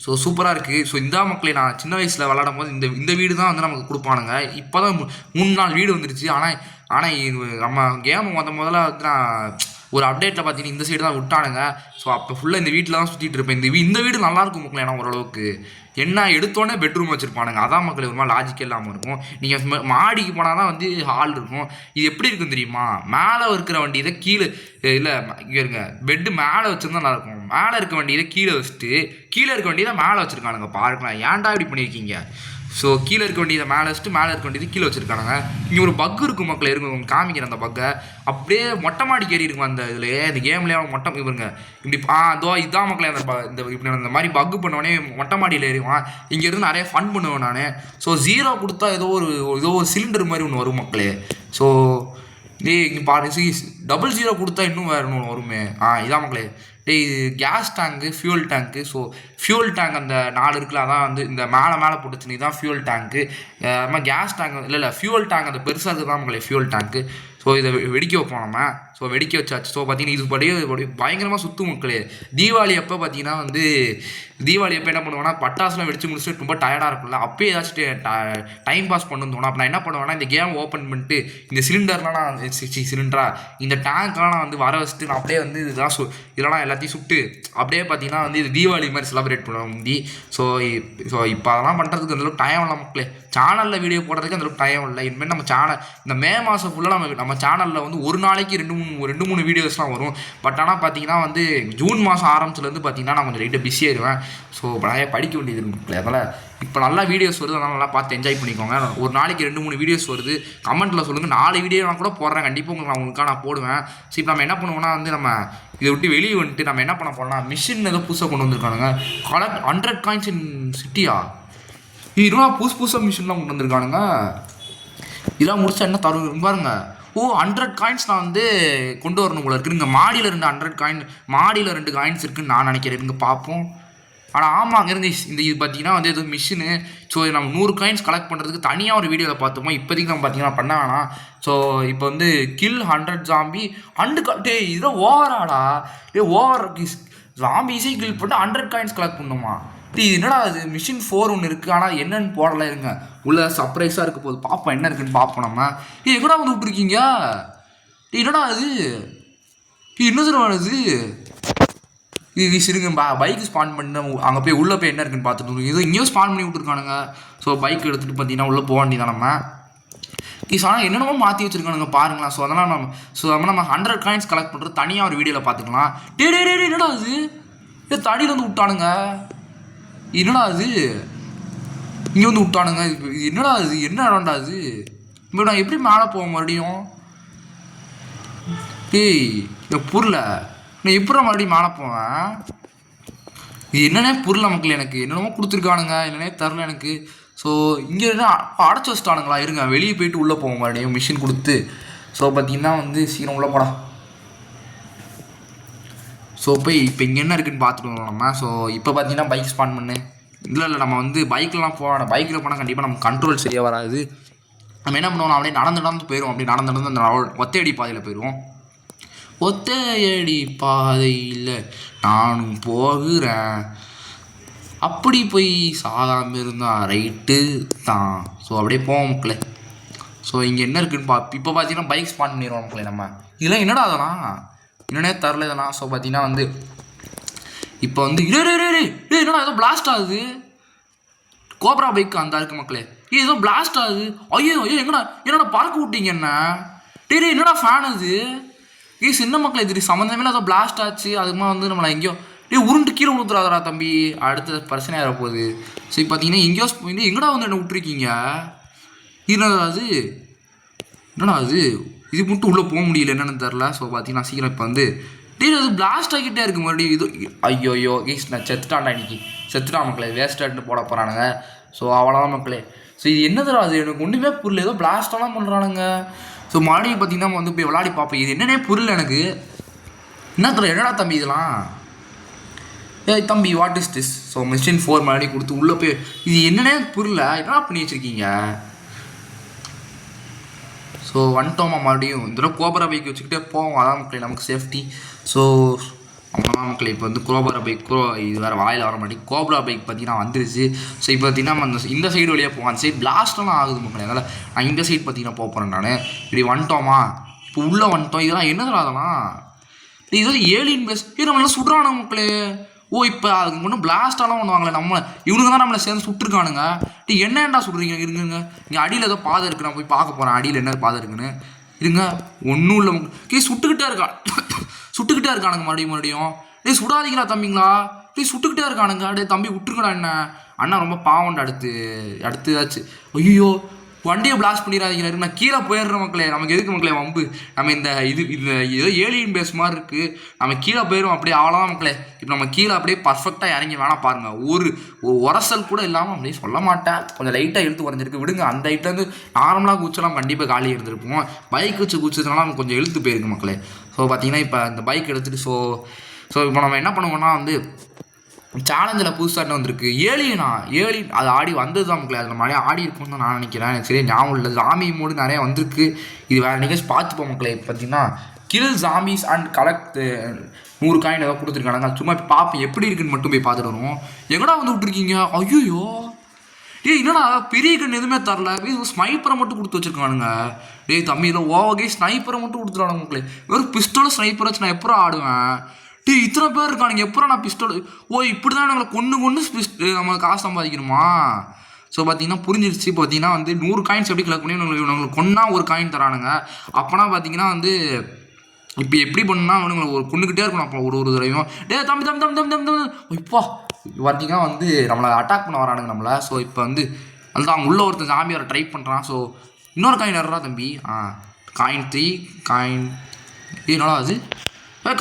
ஸோ சூப்பராக இருக்குது. ஸோ இந்த மக்களே நான் சின்ன வயசில் விளாடும் போது இந்த வீடு தான் வந்து நமக்கு கொடுப்பானுங்க. இப்போ தான் 3-4 வீடு வந்துருச்சு. ஆனால் நம்ம கேமு முதல்ல வந்து நான் ஒரு அப்டேட்டில் பார்த்தீங்கன்னா இந்த சைடு தான் விட்டானுங்க. ஸோ அப்போ ஃபுல்லாக இந்த வீட்டில் தான் சுற்றிட்டு இருப்பேன். இந்த வீடு நல்லாயிருக்கும் மக்களே. ஏன்னா ஓரளவுக்கு என்ன எடுத்தோடனே பெட்ரூம் வச்சுருப்பானுங்க. அதான் மக்கள் ஒரு மாதிரி லாஜிக்கே இல்லாமல் இருக்கும். நீங்கள் மாடிக்கு போனால் தான் வந்து ஹால் இருக்கும். இது எப்படி இருக்கும் தெரியுமா? மேலே இருக்கிற வண்டி இதை கீழே இல்லை இருங்க, பெட்டு மேலே வச்சுருந்தா நல்லாயிருக்கும். மேலே இருக்க வண்டியை கீழே வச்சுட்டு கீழே இருக்க வண்டியை மேலே வச்சுருக்கானுங்க. பாருங்களேன், ஏன்டா இப்படி பண்ணியிருக்கீங்க? ஸோ கீழே இருக்க வேண்டியதை மேலே வச்சுட்டு மேலே இருக்க வேண்டியது கீழே வச்சுருக்கானுங்க. இங்கே ஒரு பக் இருக்கும் மக்கள், இருக்கும் காமிக்கிறேன் அந்த பக்கை. அப்படியே மொட்டை மாடிக்கு ஏறி இருக்கும் அந்த இதில். இந்த கேம்லேயே மொட்டை இவருங்க இப்படி இதான் மக்களே. இந்த இப்படி அந்த மாதிரி பக்கு பண்ணுவானே மொட்டை மாடியில் ஏறிவான். இங்கேருந்து நிறைய ஃபன் பண்ணுவேன் நான். ஸோ 0 கொடுத்தா ஏதோ ஒரு சிலிண்டர் மாதிரி ஒன்று வரும் மக்களே. ஸோ இங்கே பாரு, 00 கொடுத்தா இன்னும் வேறு ஒன்று வருமே. இதான் மக்களே இது கேஸ் டேங்க்கு, ஃபியூல் டேங்க்கு. ஸோ ஃபியூல் டேங்க் அந்த 4 இருக்குல்ல, அதான் வந்து இந்த மேலே போட்டுச்சுன்னு தான் ஃபியூல் டேங்க்கு. நம்ம கேஸ் டேங்க் இல்லை ஃபியூல் டேங்க் அந்த பெருசாக இருக்குது தான் நம்மளே ஃபியூல் டேங்க்கு. ஸோ இதை வெடிக்க வைப்போம் நம்ம. ஸோ வெடிக்க வச்சாச்சு. ஸோ பார்த்தீங்கன்னா இது பயங்கரமாக சுற்றும் மக்களே. தீபாவளி அப்போ பார்த்தீங்கன்னா வந்து தீபாவளி அப்போ என்ன பண்ணுவேன்னா, பட்டாசுலாம் வெடிச்சு முடிச்சுட்டு ரொம்ப டயர்டாக இருக்கும்ல, அப்போயே ஏதாச்சும் டைம் பாஸ் பண்ணணும் தோணும். அப்போ நான் என்ன பண்ணுவேன்னா, இந்த கேம் ஓப்பன் பண்ணிட்டு இந்த சிலிண்டர்லாம் சிலிண்டரா இந்த டேங்க்லாம் நான் வந்து வர வச்சுட்டு நான் அப்படியே வந்து இதெல்லாம் எல்லாத்தையும் சுட்டு அப்படியே பார்த்தீங்கன்னா வந்து இது தீபாவளி மாதிரி செலிப்ரேட் பண்ணுவேன் முந்தி. ஸோ இப்போ அதெல்லாம் பண்ணுறதுக்கு அந்தளவுக்கு டைம் இல்லை மக்களே. சேனலில் வீடியோ போடுறதுக்கு அந்தளவுக்கு டைம் இல்லை. இனிமேல் நம்ம சேனல் இந்த மே மாதம் ஃபுல்லாக நம்ம சேனலில் வந்து ஒரு நாளைக்கு 2-3 வீடியோஸ்லாம் வரும். பட் ஆனால் பார்த்தீங்கன்னா வந்து ஜூன் மாதம் ஆரம்பிச்சுலேருந்து பார்த்தீங்கன்னா நான் கொஞ்சம் லைட்டாக பிஸியாகிடுவேன். ஸோ நிறைய படிக்க வேண்டியது இருக்குல்ல, அதனால் இப்போ நல்லா வீடியோஸ் வருது, அதனால் நல்லா பார்த்து என்ஜாய் பண்ணிக்கோங்க. ஒரு நாளைக்கு 2-3 வீடியோஸ் வருது. கமெண்ட்டில் சொல்லுங்கள், 4 வீடியோ நான் கூட போடுறேன் கண்டிப்பாக உங்களுக்காக நான் போடுவேன். ஸோ இப்போ நம்ம என்ன பண்ணுவோம்னா வந்து நம்ம இதை விட்டு வெளியே வந்துட்டு நம்ம என்ன பண்ண போகிறோம்னா, மிஷின் ஏதோ புதுசாக கொண்டு வந்திருக்கானுங்க. கலெக்ட் 100 காயின்ஸ் இன் சிட்டியா. இதெல்லாம் புதுசாக மிஷின்லாம் கொண்டு வந்திருக்கானுங்க. இதெல்லாம் முடிச்சா என்ன தரும் பாருங்க. 100 காயின்ஸ் நான் வந்து கொண்டு வரணும் போல இருக்குங்க. மாடியில் 2 காயின்ஸ் இருக்குன்னு நான் நினைக்கிறேன். இருங்க பார்ப்போம். ஆனால் ஆமாங்க இருந்து இது பார்த்தீங்கன்னா வந்து எதுவும் மிஷினு. ஸோ நம்ம 100 காயின்ஸ் கலெக்ட் பண்ணுறதுக்கு தனியாக ஒரு வீடியோவில் பார்த்தோமோ. இப்போதைக்கு நம்ம பார்த்தீங்கன்னா பண்ண வேணாம். ஸோ இப்போ வந்து கில் 100 ஜாம்பி டே இதெல்லாம் ஓவராடா. ஓவர் ஜாம்பிஸே கில் பண்ணிட்டு 100 காயின்ஸ் கலெக்ட் பண்ணுமா? என்னடா அது மிஷின் 4 ஒன்று இருக்குது, ஆனால் என்னென்னு போடலாம். இருங்க உள்ள சர்ப்ரைஸாக இருக்க போது பார்ப்போம் என்ன இருக்குன்னு பார்ப்போம். நம்ம எங்கடா வந்து விட்ருக்கீங்க? என்னடா அது என்ன சொல்லுவானது இது சிறுங்க பைக்கு ஸ்பான் பண்ண அங்கே போய் உள்ளே போய் என்ன இருக்குன்னு பார்த்துட்டு ஏதோ இங்கேயோ ஸ்பான் பண்ணி விட்ருக்கானுங்க. ஸோ பைக் எடுத்துகிட்டு பார்த்தீங்கன்னா உள்ளே போக வேண்டியதான் நம்ம. ஆனால் என்னென்னமோ மாற்றி வச்சுருக்கானுங்க பாருங்களா. ஸோ அதெல்லாம் நம்ம 100 காயின்ஸ் கலெக்ட் பண்ணுறது தனியாக ஒரு வீடியோவில் பார்த்துக்கலாம். டே என்னடா அது தடியில் வந்து விட்டானுங்க. என்னடா அது இங்கே வந்து விட்டானுங்க. என்னடா அது என்ன இடம்டா அது? இப்போ நான் எப்படி மேலே போவேன் மறுபடியும்? இந்த புரியல நான் எப்படி மறுபடியும் மேலே போவேன்? இது என்னன்னே புரியல மக்கள். எனக்கு என்னென்னமோ கொடுத்துருக்கானுங்க, என்னன்னே தரல எனக்கு. ஸோ இங்கே என்ன அடைச்சி வச்சிட்டானுங்களா? இருங்க வெளியே போயிட்டு உள்ளே போவோம் மறுபடியும் மிஷின் கொடுத்து. ஸோ பார்த்தீங்கன்னா வந்து சீக்கிரம் உள்ளே போடா. ஸோ போய் இப்போ இங்கே என்ன இருக்குதுன்னு பார்த்துட்டு வரோம் நம்ம. ஸோ இப்போ பார்த்தீங்கன்னா பைக் ஸ்பான் பண்ணு. இல்லை நம்ம வந்து பைக்கெலாம் போகணும். பைக்கில் போனால் கண்டிப்பாக நம்ம கண்ட்ரோல் சரியாக வராது. நம்ம என்ன பண்ணுவோம், அப்படியே நடந்து போயிடுவோம். அப்படி நடந்து அந்த ஒத்தையடி பாதையில் போயிடுவோம். ஒத்தையடி பாதையில் நானும் போகிறேன், அப்படி போய் சாகாமல் இருந்தால் ரைட்டு தான். ஸோ அப்படியே போவோம் மக்களே. ஸோ இங்கே என்ன இருக்குதுன்னு இப்போ பார்த்தீங்கன்னா பைக் ஸ்பான் பண்ணிடுவோம் மக்களே நம்ம. இதெல்லாம் என்னடா அதெல்லாம் என்னன்னே தரல இதெல்லாம். ஸோ பார்த்தீங்கன்னா வந்து இப்போ வந்து என்னடா ஏதோ பிளாஸ்ட் ஆகுது. கோப்ரா பைக் அந்த இருக்கு மக்களே. ஏதோ பிளாஸ்ட் ஆகுது. ஐயோ என்னடா பறக்க விட்டீங்க என்ன? என்னடா ஃபேன் அது? சின்ன மக்களே இது சம்மந்தமே ஏதோ பிளாஸ்ட் ஆச்சு. அதுமா வந்து நம்மளை எங்கேயோ உருண்டு கீழே விழுத்துறாதரா தம்பி, அடுத்த பிரச்சனை ஆகிற போகுது. ஸோ இப்போ பார்த்தீங்கன்னா எங்கேயோ எங்கடா வந்து என்ன விட்டுருக்கீங்க? என்னடா அது இது மட்டும் உள்ளே போக முடியல என்னென்னு தெரில. ஸோ பார்த்தீங்கன்னா சீக்கிரம் இப்போ வந்து அது பிளாஸ்ட் ஆகிக்கிட்டே இருக்குது மறுபடியும். இது ஐயோ நான் செத்துட்டான்டா இன்னைக்கு. செத்துட்டான் மக்களே, வேஸ்ட்டாகிட்டு போட போகிறானுங்க. ஸோ அவ்வளோதான் மக்களே. ஸோ இது என்னதுடா அது எனக்கு ஒன்றுமே புரியல. ஏதோ பிளாஸ்டெல்லாம் பண்ணுறானுங்க. ஸோ மறுபடியும் பார்த்தீங்கன்னா நம்ம வந்து போய் விளையாடி பார்ப்போம். இது என்னன்னே புரியல எனக்கு. என்னடா தம்பி இதெல்லாம்? தம்பி what is this? So machine 4 மறுபடியும் கொடுத்து உள்ளே போய் இது என்னன்னே புரியல. என்ன பண்ணி வச்சுருக்கீங்க? ஸோ வந்துட்டோமா மறுபடியும் இந்த தடவை கோப்ரா பைக் வச்சுக்கிட்டே போவோம். அதான் மக்களே நமக்கு சேஃப்டி. ஸோ அவ்வளோதான் மக்களே. இப்போ வந்து கோப்ரா பைக் இது வேறு வாயில் வர மாட்டேங்குது. கோப்ரா பைக் பார்த்தீங்கன்னா வந்துருச்சு. ஸோ இப்போ பார்த்தீங்கன்னா நம்ம இந்த சைடு வழியாக போவோம். அந்த சைடு பிளாஸ்ட்லாம் ஆகுது மக்களே. அதனால் நான் இந்த சைடு பார்த்தீங்கன்னா போகிறேன் நான். இப்படி வந்துட்டோமா, இப்போ உள்ளே வந்துட்டோம். இதெல்லாம் என்னதுடா அதெல்லாம்? இதெல்லாம் ஏலியன் பேஸ். நம்மளாம் சுடுறானுங்க மக்களே. இப்போ அதுக்கு ஒன்றும் பிளாஸ்டாலாம் பண்ணுவாங்களே நம்ம. இவனுங்க தான் நம்மளை சேர்ந்து சுட்டுருக்கானுங்க. என்னடா சுடுறீங்க? இருங்க இங்கே அடியில் ஏதோ பாதை இருக்குது. நான் போய் பார்க்க போகிறேன் அடியில் என்ன பாதை இருக்குன்னு. இருங்க ஒன்றும் இல்லை. சுட்டுக்கிட்டே இருக்கானுங்க மறுபடியும். சுடாதீங்களா தம்பிங்களா? சுட்டுக்கிட்டே இருக்கானுங்க. தம்பி விட்டுருக்கடா என்ன. அண்ணா ரொம்ப பாவம்டா. அடுத்து ஏதாச்சும் ஐயோ வண்டியை பிளாஸ்ட் பண்ணிடாதீங்க. நான் கீழே போயிடுறேன் மக்களே. நமக்கு எதுக்கு மக்களே வம்பு? நம்ம இந்த ஏதோ ஏலியன் பேஸ் மாதிரி இருக்குது. நம்ம கீழே போயிடும் அப்படியே. அவ்வளோதான் மக்களே. இப்போ நம்ம கீழே அப்படியே பர்ஃபெக்டாக இறங்கி வேணால் பாருங்கள். ஒரு உரசல் கூட இல்லாமல் அப்படியே சொல்ல மாட்டேன். கொஞ்சம் லைட்டாக இழுத்து குறைஞ்சிருக்கு விடுங்க. அந்த ஹைட்லேருந்து நார்மலாக குச்சலாம் கண்டிப்பாக காலி இருந்திருப்போம். பைக் வச்சு குச்சதுனால கொஞ்சம் இழுத்து போயிருக்கு மக்களே. ஸோ பார்த்தீங்கன்னா இப்போ இந்த பைக் எடுத்துகிட்டு ஸோ இப்போ நம்ம என்ன பண்ணுவோம்னா வந்து சேலஞ்சில் புதுசாக வந்திருக்கு ஏலியன் அது ஆடி வந்தது தான் மக்களே. அதில் நிறையா ஆடி இருக்கும்னு தான் நான் நினைக்கிறேன். எனக்கு சரியா ஞாபகம் இல்லை. ஜாமி மோடு நிறையா வந்திருக்கு. இது வேறு நிகழ்ச்சி பார்த்துப்போம் மக்களே. இப்போ பார்த்தீங்கன்னா kill zombies and collect 100 coin ஏதாவது கொடுத்துருக்காங்க. சும்மா பார்ப்போம் எப்படி இருக்குன்னு மட்டும் போய் பார்த்துட்டு வருவோம். எங்கடா வந்து விட்ருக்கீங்க? ஐயோ என்னடா பெரிய கண் எதுவுமே தரல, ஸ்னைப்பரை மட்டும் கொடுத்து வச்சிருக்கானுங்க. தம்பி இதில் ஓவகே ஸ்னைப்பரை மட்டும் கொடுத்துருவாங்க மக்களே. வெறும் பிஸ்டலும் ஸ்னைப்பர் வச்சு நான் எப்போ ஆடுவேன்? இத்தனை பேர் இருக்கானுங்க, எப்போ நான் பிஸ்டல் இப்படி தான் எங்களை கொண்டு நம்ம காசு சம்பாதிக்கணுமா? ஸோ பார்த்தீங்கன்னா புரிஞ்சிருச்சு. இப்போ பார்த்தீங்கன்னா வந்து 100 காயின்ஸ் எப்படி கலெக்ட் பண்ணி உங்களுக்கு கொன்னா 1 காயின் தரானுங்க. அப்போனா பார்த்தீங்கன்னா வந்து இப்போ எப்படி பண்ணா அவனுங்களை ஒரு கொண்டுக்கிட்டே இருக்கணும். அப்போ ஒரு தடவையும் தம்பி தம்பி தம்பி தம்பி தம்பி இப்போ பார்த்தீங்கன்னா வந்து நம்மளை அட்டாக் பண்ண வரானுங்க நம்மளை. ஸோ இப்போ வந்து அதுதான் அவங்க உள்ள ஒருத்தர் ஜாம்பி வர ட்ரை பண்ணுறான். ஸோ இன்னொரு காயின் ஏறா தம்பி. காயின் 3 காயின் என்னடா அது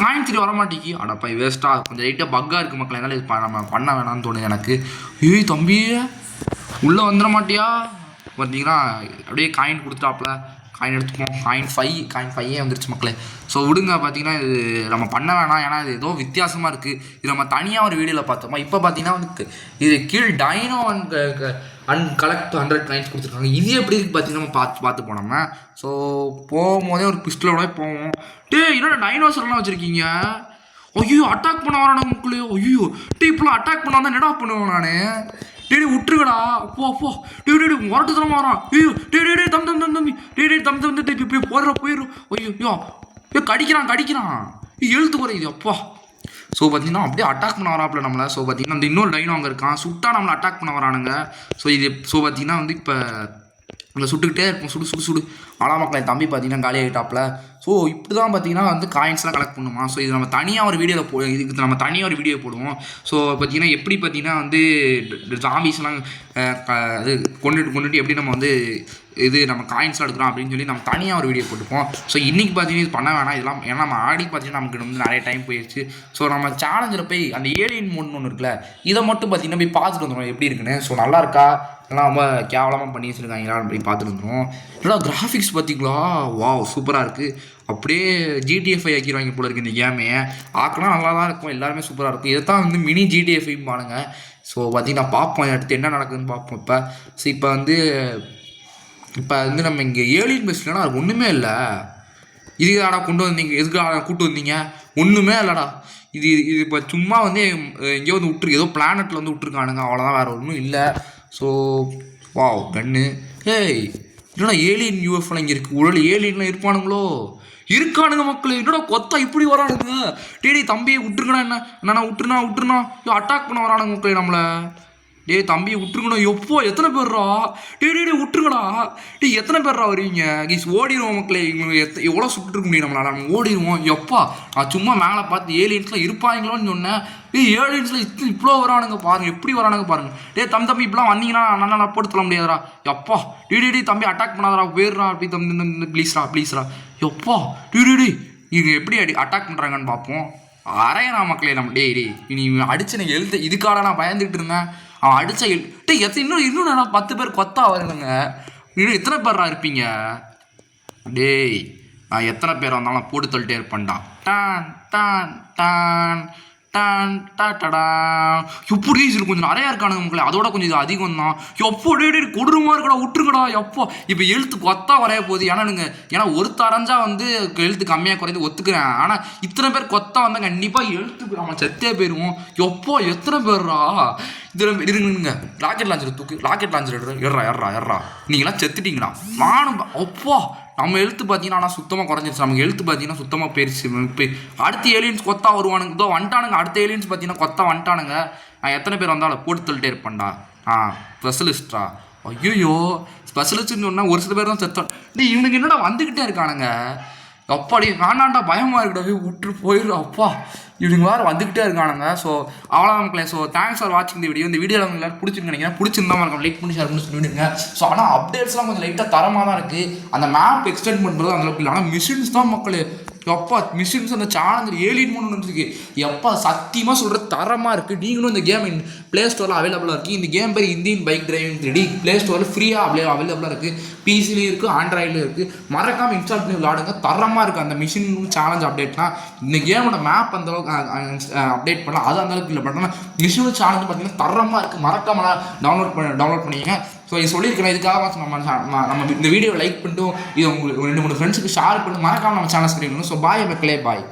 காயின் 3 வர மாட்டேங்கி. அடப்பா வேஸ்ட்டாக கொஞ்சம் லைட்டாக பக்காக இருக்குது மக்கள். என்னால் இது நம்ம பண்ண வேணாம்னு தோணுது எனக்கு. தம்பி உள்ளே வந்துட மாட்டியா? பார்த்தீங்கன்னா அப்படியே காயின் கொடுத்துட்டாப்புல. காயின் எடுத்துப்போம். காயின் 5 வந்துருச்சு மக்களே. ஸோ விடுங்க. பார்த்தீங்கன்னா இது நம்ம பண்ண வேணாம், ஏன்னா இது ஏதோ வித்தியாசமாக இருக்குது. இது நம்ம தனியாக ஒரு வீடியோவில் பார்த்தோமா. இப்போ பார்த்தீங்கன்னா வந்து இது கீழ் டைனோ அண்ட் கலெக்ட் 100 காயின்ஸ் கொடுத்துருக்காங்க. இது எப்படி இருக்குது பார்த்தீங்கன்னா நம்ம பார்த்து போனோம். ஸோ போகும்போதே ஒரு பிஸ்டலோட போவோம். என்னோட டைனோசர்லாம் வச்சுருக்கீங்க. அட்டாக் பண்ண வரான மக்களே. இப்பெல்லாம் அட்டாக் பண்ணால் தான் என்னடா பண்ணுவேன் நான்? விட்டுருக்கடா. அப்போ முரட்டு தரமா வரான். தம்பி போயிடும். கடிக்கிறான் எழுத்து குறையுது அப்பா. ஸோ பார்த்தீங்கன்னா அப்படியே அட்டாக் பண்ண வராப்பில் நம்மளை. ஸோ பார்த்தீங்கன்னா அந்த இன்னொரு டைனோ அங்கே இருக்கான். சுட்டா நம்மளை அட்டாக் பண்ண வரானுங்க. ஸோ பார்த்தீங்கன்னா வந்து இப்போ இங்கே சுட்டுக்கிட்டே இருப்போம். சுடு மக்களே. தம்பி பார்த்தீங்கன்னா காலி ஆகிட்டாப்பில். ஸோ இப்படி தான் பார்த்தீங்கன்னா வந்து காயின்ஸ்லாம் கலெக்ட் பண்ணுமா. ஸோ இது நம்ம தனியாக ஒரு வீடியோவில் இதுக்கு நம்ம தனியாக ஒரு வீடியோ போடுவோம். ஸோ பார்த்தீங்கன்னா எப்படி பார்த்தீங்கன்னா வந்து ஜாம்பிஸ்லாம் இது கொண்டுட்டு எப்படி நம்ம வந்து இது நம்ம காயின்ஸ்லாம் எடுக்கிறோம் அப்படின்னு சொல்லி நம்ம தனியாக ஒரு வீடியோ போட்டுப்போம். ஸோ இன்றைக்கி பார்த்தீங்கன்னா இது பண்ண வேணாம் இதெல்லாம். ஏன்னா நம்ம ஆடி பார்த்தீங்கன்னா நமக்கு வந்து நிறைய டைம் போயிடுச்சு. ஸோ நம்ம சேலஞ்சில் போய் அந்த ஏலியன் மோட்னு ஒன்று இருக்குல்ல, இதை மட்டும் பார்த்தீங்கன்னா போய் பார்த்துட்டு வந்துடும் எப்படி இருக்குன்னு. ஸோ நல்லா இருக்கா எல்லாம் ரொம்ப கேவலமாக பண்ணி வச்சுருக்காங்களா அப்படி பார்த்துட்டு வந்துடும். இல்லை கிராஃபிக்ஸ் பார்த்தீங்களா? வாவ் சூப்பராக இருக்குது. அப்படியே ஜிடிஎஃப்ஐ ஆக்கிடுவாங்க போல இருக்குது இந்த கேமே. ஆக்கலாம் நல்லா தான் இருக்கும், எல்லாருமே சூப்பராக இருக்கும். இதை தான் வந்து மினி ஜிடிஎஃப்ஐயும் பாருங்க. ஸோ பார்த்தீங்கன்னா பார்ப்போம் அடுத்து என்ன நடக்குதுன்னு பார்ப்போம். இப்போ வந்து நம்ம இங்கே ஏலியன் பேஸ்லனா அது ஒன்றுமே இல்லை. இதுக்காடா கொண்டு வந்தீங்க, எதுக்காக கூப்பிட்டு வந்தீங்க? ஒன்றுமே இல்லைடா. இது இப்போ சும்மா வந்து எங்கேயோ வந்து விட்டுருக்கு, ஏதோ பிளானட்டில் வந்து விட்டுருக்கானுங்க, அவ்வளோதான், வேறு ஒன்றும் இல்லை. ஸோ வாவ் கன்னு. என்னடா ஏலியன் யூஎஃப்லாம் இங்கே இருக்குது. உடல் ஏலியன்லாம் இருப்பானுங்களோ? இருக்கானுங்க மக்கள். என்னடா கொத்தா இப்படி வரானுங்க? தம்பியை விட்டுருக்கணா என்னண்ணா விட்டுருனா அட்டாக் பண்ண வரானுங்க மக்களே நம்மளை. தம்பியை விட்டுருக்கணும். எத்தனை பேர்ரா? விட்டுருங்கடா. எத்தனை பேர்ரா வருவீங்க? ஓடிடுவோம் மக்களே. எவ்வளோ சுட்டுருக்க முடியும் நம்மளால? நம்ம ஓடிடுவோம். நான் சும்மா மேலே பார்த்து ஏலியன்ஸ்லாம் இருப்பாங்களோன்னு சொன்னேன். ஏலியன்ஸ்லாம் இவ்வளோ வரானுங்க பாருங்க, எப்படி வரானுங்க பாருங்க. தம்பி இப்பெல்லாம் வந்தீங்கன்னா நான் போட்டு தள்ள முடியாதரா? தம்பி அட்டாக் பண்ணாதரா, போயிடுறா. அப்படி தம்பி ப்ளீஸ்ரா. இவங்க எப்படி அட்டாக் பண்ணுறாங்கன்னு பார்ப்போம். அரையணா மக்களே நம்ம. நீ அடிச்சு நீங்கள் எழுத்து இதுக்காக நான் பயந்துக்கிட்டு இருந்தேன். அவன் அடிச்சா இன்னும் 10 பேர் கொத்தா வருங்க. இன்னும் எத்தனை பேரா இருப்பீங்க? நான் எத்தனை பேர் வந்தாலும் போட்டு தள்ளிட்டே இருப்பேன்டா. டான் டான் டான் டான் டாடா. எப்படி இது கொஞ்சம் நிறையா இருக்கானுங்க மக்களே. அதோட கொஞ்சம் இது அதிகம் தான். கொடூரமாக இருக்கடா, விட்டுருக்கடா. இப்போ எழுத்து கொத்தா வரைய போகுது. ஏன்னா ஒருத்த அரைஞ்சா வந்து எழுத்து கம்மியாக குறைந்து ஒத்துக்கிறேன். ஆனால் இத்தனை பேர் கொத்தா வந்தால் கண்டிப்பாக எழுத்து நம்ம செத்தே போயிடுவோம். எத்தனை பேர்ரா? இதில் இருங்க. ராக்கெட் லான்ச்சர் ஏறா. நீங்களாம் செத்துட்டீங்களா? நானும் நம்ம எழுத்து பார்த்தீங்கன்னா ஆனால் சுத்தமாக குறைஞ்சிருச்சு. நமக்கு எழுத்து பார்த்தீங்கன்னா சுத்தமாக போயிடுச்சு. இப்போ அடுத்த ஏலியன்ஸ் கொத்தா வருவானுங்க. இதோ வந்துட்டானுங்க. அடுத்த ஏலியன்ஸ் பார்த்தீங்கன்னா கொத்தா வந்துட்டானுங்க. நான் எத்தனை பேர் வந்தாலும் போட்டு தள்ளிட்டே இருப்பேன்டா. ஸ்பெஷலிஸ்டா. ஸ்பெஷலிஸ்ட்னு சொன்னால் ஒரு சில பேர் தான் செத்தோம். இவனுக்கு என்னடா வந்துக்கிட்டே இருக்கானுங்க. அப்பாடி வேணாண்டா, பயமாக இருக்கடா, விட்டு போயிடும். இவங்க வேறு வந்துக்கிட்டே இருக்கானுங்க. ஸோ அவ்வளோதான் மக்களே. ஸோ தேங்க்ஸ் ஃபார் வாட்சிங் இந்த வீடியோ உங்களுக்கு எல்லாரும் பிடிச்சிருக்கு நினைக்கிறேன். பிடிச்சிருந்தா இருக்கும் லைக் பண்ணி ஷேர் பண்ணி சொல்லிவிடுங்க. ஸோ ஆனால் அப்டேட்ஸ்லாம் கொஞ்சம் லைட்டாக தரமாக தான் இருக்குது. அந்த மேப் எக்ஸ்டெண்ட் பண்ணுறது அந்தளவுக்கு இல்லை. ஆனால் மிஷின்ஸ் தான் மக்களே. மிஷின்ஸ் அந்த சேலஞ்சில் ஏலியன் மூணு வந்துருக்கு. சத்தியமாக சொல்கிறது தரமாக இருக்குது. நீங்களும் இந்த கேம் ப்ளே ஸ்டோரில் அவைலபிளாக இருக்குது. இந்த கேம் பேர் Indian bike driving 3D. Play ஸ்டோரில் ஃப்ரீயாக அவைலபிளாக இருக்குது. பிசிலையும் இருக்குது, ஆண்ட்ராய்ட்லையும் இருக்குது. மறக்காமல் இன்ஸ்டால் பண்ணி விளாடுங்க. தரமாக இருக்குது அந்த மிஷின் சேலஞ்ச் அப்டேட்லாம். இந்த கேமோட மேப் அப்டேட் பண்ணலாம், அது அந்தளவுக்கு இல்லை. பட் ஆனால் நிஷுவல் சேனல் பார்த்தீங்கன்னா தரமாக இருக்குது, மறக்காம டவுன்லோட் பண்ணிங்க. ஸோ இது சொல்லியிருக்கிறேன், இதுக்காக நம்ம இந்த வீடியோவை லைக் பண்ணிட்டு இது உங்களுக்கு 2-3 ஃப்ரெண்ட்ஸுக்கு ஷேர் பண்ணி மறக்காம நம்ம சேனல் சப்ஸ்கிரைப் பண்ணணும். ஸோ பாய் மக்களே, பாய்.